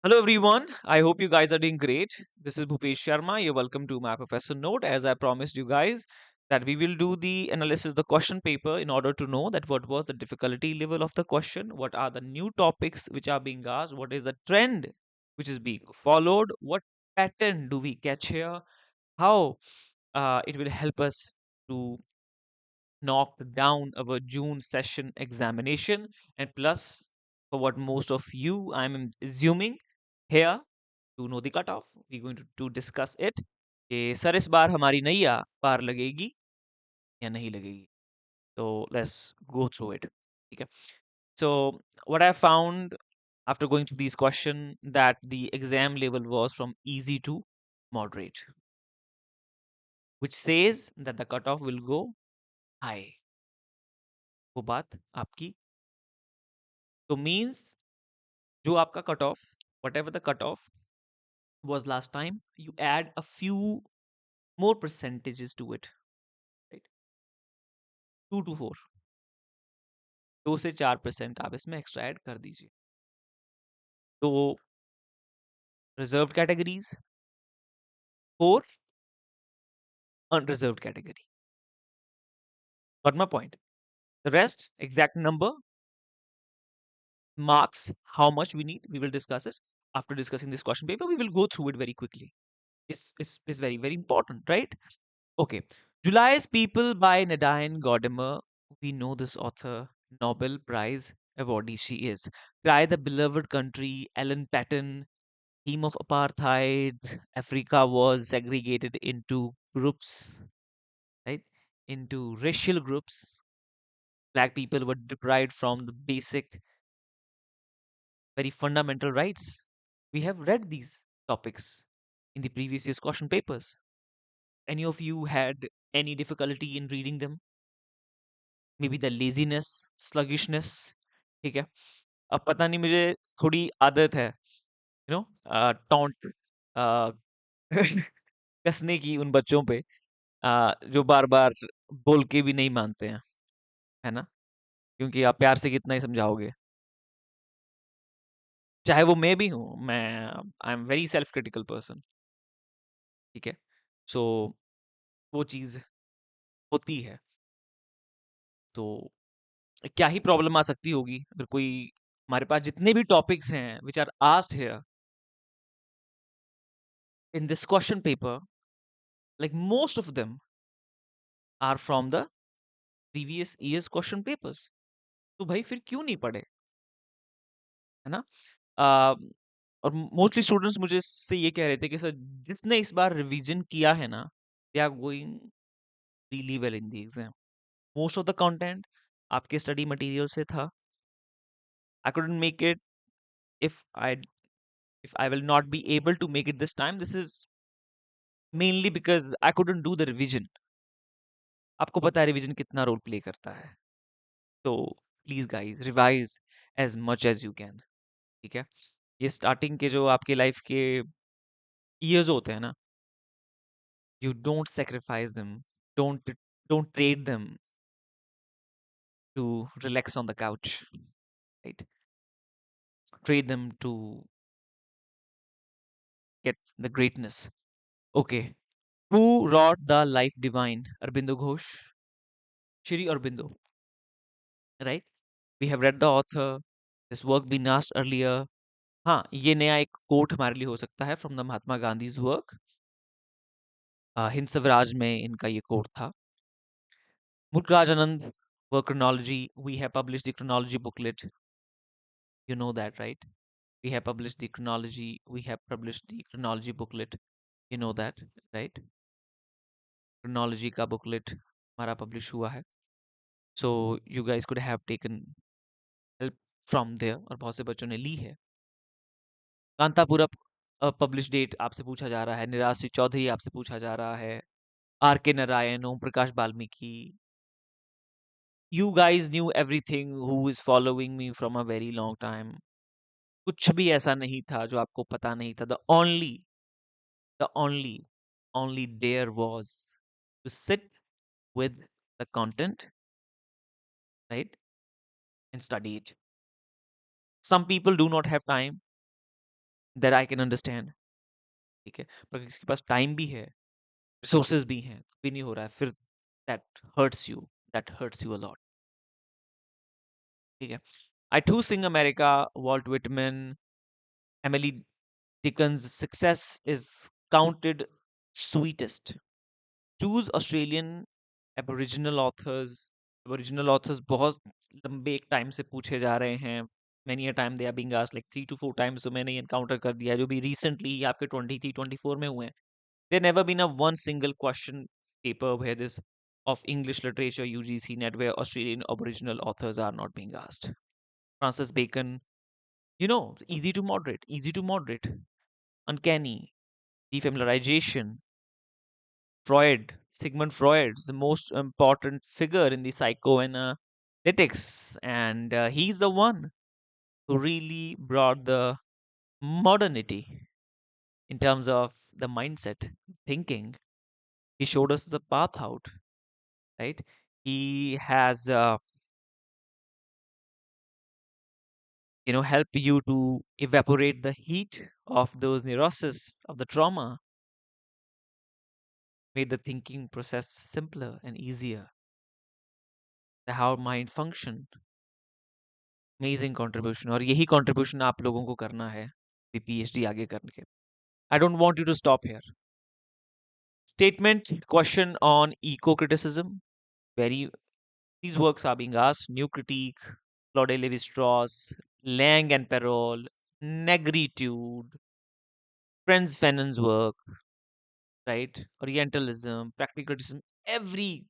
Hello everyone. I hope you guys are doing great. This is Bhupesh Sharma. You're welcome to my professor note. As I promised you guys that we will do the analysis of the question paper in order to know that what was the difficulty level of the question, what are the new topics which are being asked, what is the trend which is being followed, what pattern do we catch here, how it will help us to knock down our June session examination, and plus for what most of you I'm assuming here to know the cutoff. We're going to discuss it कि sir इस बार हमारी नैया पार लगेगी या नहीं लगेगी. So let's go through it. ठीक है. So what I found after going through these questions that the exam level was from easy to moderate, which says that the cutoff will go high. वो बात आपकी तो means जो आपका cutoff, whatever the cutoff was last time, you add a few more percentages to it, right? 2 to 4, 2 से 4% आप इसमें extra add कर दीजिए. तो reserved categories 4, unreserved category. Got my point? The rest, exact number, marks, how much we need, we will discuss it. After discussing this question paper, we will go through it very quickly. It's very, very important, right? Okay. July's People by Nadine Gordimer. We know this author, Nobel Prize awardee she is. Cry the Beloved Country, Ellen Patton, Theme of Apartheid. Africa was segregated into groups, right? Into racial groups. Black people were deprived from the basic, very fundamental rights. We have read these topics in the previous year's question papers. Any of you had any difficulty in reading them? Maybe the laziness, sluggishness. ठीक है. अब पता नहीं मुझे थोड़ी आदत है taunt कसने की उन बच्चों पे जो बार बार बोल के भी नहीं मानते हैं, है ना? क्योंकि आप प्यार से कितना ही समझाओगे. चाहे वो मैं भी हूँ, मैं I am very self critical person. ठीक है. सो वो चीज होती है. तो क्या ही प्रॉब्लम आ सकती होगी अगर कोई हमारे पास जितने भी टॉपिक्स हैं which are asked here in this question paper, like most of them are from the previous year's question papers. तो भाई फिर क्यों नहीं पढ़े, है ना? आ, और मोस्टली स्टूडेंट्स मुझे से ये कह रहे थे कि सर जिसने इस बार रिवीजन किया है ना, they are going really well in the exam. Most of the content आपके स्टडी मटेरियल से था. I couldn't make it. If I if I will not be able to make it this time, this is mainly because I couldn't do the revision. आपको पता है revision कितना role play करता है. तो please guys revise as much as you can. ठीक है. ये स्टार्टिंग के जो आपके लाइफ के ईयर्स होते हैं ना, you don't sacrifice them, don't don't trade them to relax on the couch, right? Trade them to get the greatness. Okay. Who wrote the life divine? Aurobindo Ghosh, Shri Aurobindo, right? We have read the author, this work been asked earlier. हाँ, ये नया एक coat हमारे लिए हो सकता है from the Mahatma Gandhi's work. Hind Swaraj में इनका ये कोट था. मुल्कराज आनंद work chronology. We have published the chronology booklet. You know that, right? We have published the chronology. We have published the chronology booklet. You know that, right? Chronology का booklet हमारा publish हुआ है. So you guys could have taken help from there और बहुत से बच्चों ने ली है. कांतापुरा पब्लिश डेट आपसे पूछा जा रहा है. निराज सिंह चौधरी आपसे पूछा जा रहा है. आर के Narayan, Om Prakash Valmiki. You guys knew everything who is following me from a very long time. कुछ भी ऐसा नहीं था जो आपको पता नहीं था. The only dare was to sit with the content, right, and study it. Some people do not have time. That I can understand, ठीक है, पर किसके पास टाइम भी है, रिसोर्सेज भी हैं, भी नहीं हो रहा है, फिर that hurts you a lot, ठीक है। I too sing America, Walt Whitman, Emily Dickens, success is counted sweetest, choose Australian Aboriginal authors बहुत लंबे एक टाइम से पूछे जा रहे हैं, many a time they are being asked, like 3 to 4 times, तो मैंने एनकाउंटर कर दिया जो भी रिसेंटली आपके 23-24 में हुए हैं। There never been a one single question paper where this of English literature UGC net where Australian Aboriginal authors are not being asked. Francis Bacon, easy to moderate, uncanny, defamiliarization, Sigmund Freud is the most important figure in the psychoanalytics, and he's the one who really brought the modernity in terms of the mindset, thinking. He showed us the path out, right? He has, helped you to evaporate the heat of those neuroses, of the trauma, made the thinking process simpler and easier. The how mind functioned, amazing contribution, और यही contribution आप लोगों को करना है PhD आगे करके। I don't want you to stop here. Statement question on eco criticism, very, these works are being asked: New Critique, Claude Lévi-Strauss, Lang and Perrault, Negritude, Franz Fanon's work, right? Orientalism, practical criticism, every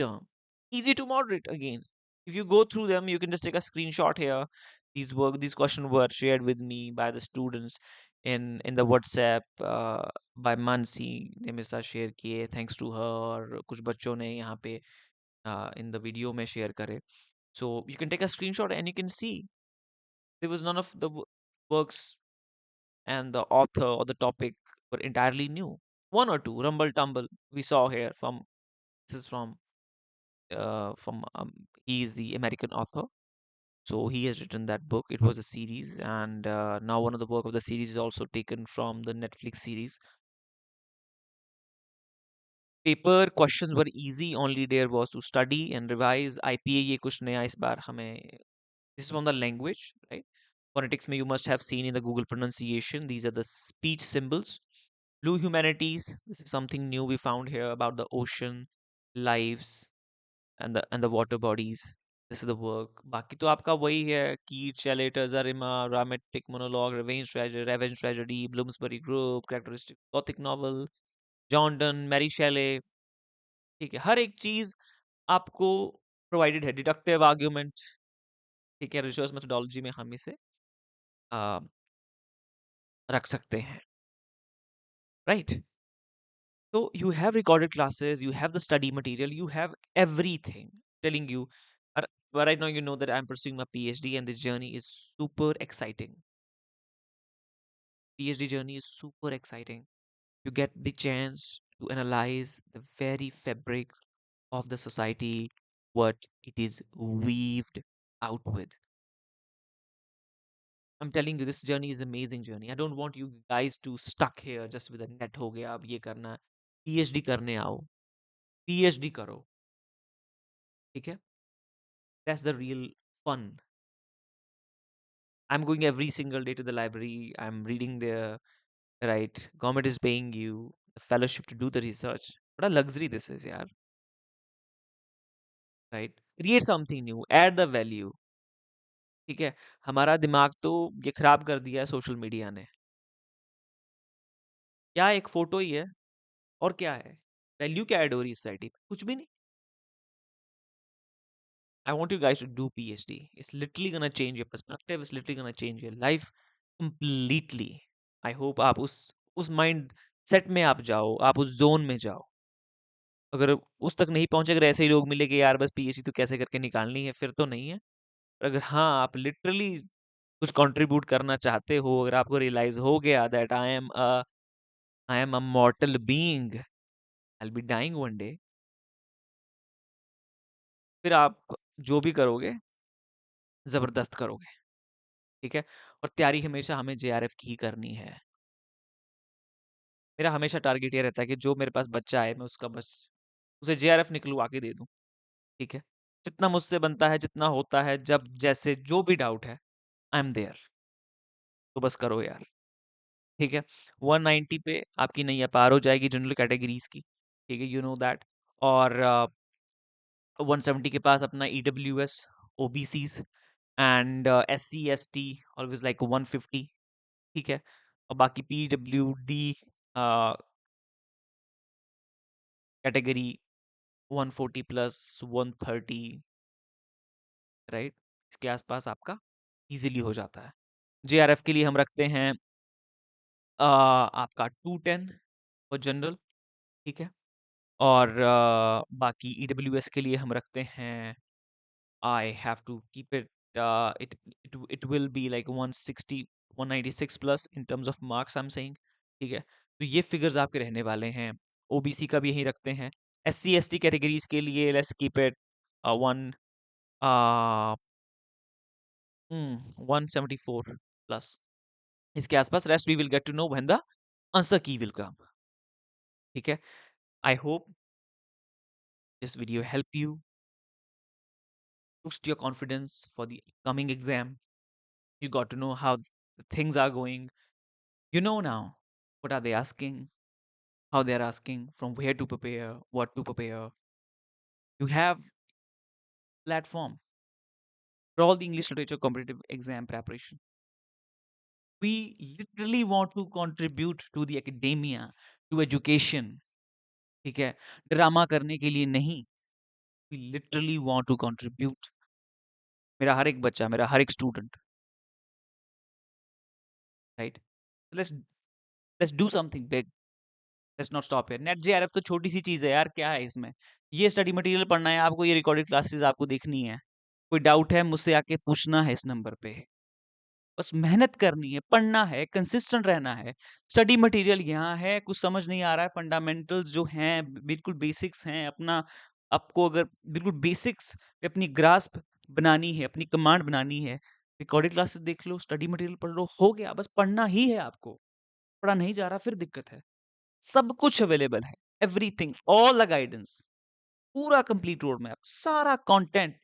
term. Easy to moderate again. If you go through them, you can just take a screenshot here. These questions were shared with me by the students in the WhatsApp by Mansi ने मेरे साथ share किए, thanks to her, और कुछ बच्चों ने यहाँ पे इन द वीडियो में शेयर करे. So you can take a screenshot and you can see there was none of the works and the author or the topic were entirely new. One or two rumble tumble we saw here from, this is from he is the American author, so he has written that book. It was a series, and now one of the work of the series is also taken from the Netflix series. Paper questions were easy, only there was to study and revise. IPA ये कुछ नया इस बार हमें, this is from the language, right? Phonetics में you must have seen in the Google pronunciation, these are the speech symbols. Blue humanities, this is something new we found here about the ocean lives and the water bodies. This is the work. बाकी तो आपका वही है, Keats, Shelley, Zarima, Dramatic Monologue, Revenge Tragedy, Bloomsbury Group, Characteristic Gothic Novel, John Donne, Mary Shelley, ठीक है, हर एक चीज आपको प्रोवाइडेड है. डिडक्टिव आर्ग्यूमेंट, ठीक है, रिसर्च मेथोडोलॉजी में हम इसे आ, रख सकते हैं, right? So you have recorded classes, you have the study material, you have everything telling you. But right now, you know that I'm pursuing my PhD, and this journey is super exciting. PhD journey is super exciting. You get the chance to analyze the very fabric of the society, what it is weaved out with. I'm telling you, this journey is amazing journey. I don't want you guys to stuck here just with a net हो गया, अब ये करना है. PhD करने आओ, PhD करो, ठीक है? That's the real fun. I'm going every single day to the library. I'm reading there, right? Government is paying you the fellowship to do the research. What a luxury this is, yaar, right? Create something new, add the value. ठीक है, हमारा दिमाग तो ये खराब कर दिया है सोशल मीडिया ने. क्या एक फोटो ही है, और क्या है वैल्यू, क्या ऐड हो रही है सोसाइटी में? कुछ भी नहीं. I want you guys to do PhD. It's literally gonna change your perspective. It's literally gonna change your life completely. I hope आप उस माइंड सेट में आप जाओ, आप उस जोन में जाओ. अगर उस तक नहीं पहुंचे, अगर ऐसे ही लोग मिले कि यार बस पीएचडी तो कैसे करके निकालनी है, फिर तो नहीं है. पर अगर हाँ, आप लिटरली कुछ कंट्रीब्यूट करना चाहते हो, अगर आपको रियलाइज हो गया that I am a mortal being, I will be dying one day, फिर आप जो भी करोगे जबरदस्त करोगे, ठीक है? और तैयारी हमेशा हमें जेआरएफ की ही करनी है। मेरा हमेशा टारगेट ये रहता है कि जो मेरे पास बच्चा आए मैं उसका बस उसे जेआरएफ निकलवा के दे दूं। ठीक है, जितना मुझसे बनता है, जितना होता है, जब जैसे जो भी डाउट है, आई एम देयर। तो बस करो यार। ठीक है, 190 पे आपकी नैया पार हो जाएगी जनरल कैटेगरीज की। ठीक है, यू नो दैट। और 170 के पास अपना EWS, OBCs and SC ST always like 150। ठीक है, और बाकी पीडब्ल्यूडी कैटेगरी 140 प्लस 130, राइट, इसके आसपास आपका इजीली हो जाता है। जेआरएफ के लिए हम रखते हैं आपका 210 और जनरल। ठीक है, और बाकी ईडब्ल्यूएस के लिए हम रखते हैं I have to keep it it will be like 160 196 plus in terms of marks I am saying. ठीक है, तो ये फिगर्स आपके रहने वाले हैं। ओबीसी का भी यही रखते हैं। एससी एसटी कैटेगरीज के लिए let's keep it one 174 plus, इसके आसपास। Rest we will get to know when the answer key will come. ठीक है, I hope this video help you boost your confidence for the coming exam. You got to know how the things are going. You know now what are they asking, how they are asking, from where to prepare, what to prepare. You have platform for all the English literature competitive exam preparation. We literally want to contribute to the academia, to education. ठीक है, drama करने के लिए नहीं। We literally want to contribute. मेरा हर एक बच्चा, मेरा हर एक student, right, let's do something big. Let's not stop here. Net JRF तो छोटी सी चीज है यार, क्या है इसमें? ये स्टडी मटेरियल पढ़ना है आपको, ये रिकॉर्डेड क्लासेस आपको देखनी है। कोई डाउट है मुझसे आके पूछना है इस नंबर पे। बस मेहनत करनी है, पढ़ना है, कंसिस्टेंट रहना है। स्टडी मटेरियल यहाँ है, कुछ समझ नहीं आ रहा है, फंडामेंटल्स जो हैं बिल्कुल बेसिक्स हैं। अपना आपको अगर बिल्कुल बेसिक्स पे अपनी ग्रास्प बनानी है, अपनी कमांड बनानी है, रिकॉर्डेड क्लासेस देख लो, स्टडी मटेरियल पढ़ लो, हो गया। बस पढ़ना ही है आपको। पढ़ा नहीं जा रहा फिर दिक्कत है। सब कुछ अवेलेबल है, एवरीथिंग, ऑल द गाइडेंस, पूरा कंप्लीट रोड मैप, सारा content,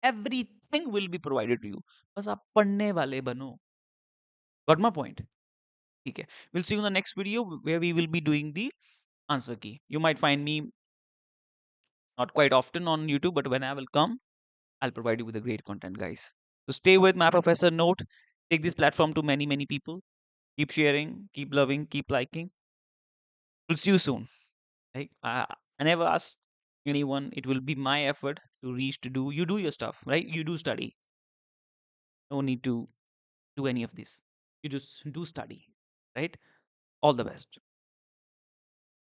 everything will be provided to you. बस आप पढ़ने वाले बनो। Got my point? ठीक है, will see you in the next video where we will be doing the answer key. You might find me not quite often on YouTube, but when I will come, I'll provide you with a great content, guys. So stay with my professor note. Take this platform to many, many people. Keep sharing, keep loving, keep liking. We'll see you soon. Like I never ask anyone. It will be my effort to reach to do. You do your stuff, right? You do study. No need to do any of this. You just do study, right? All the best.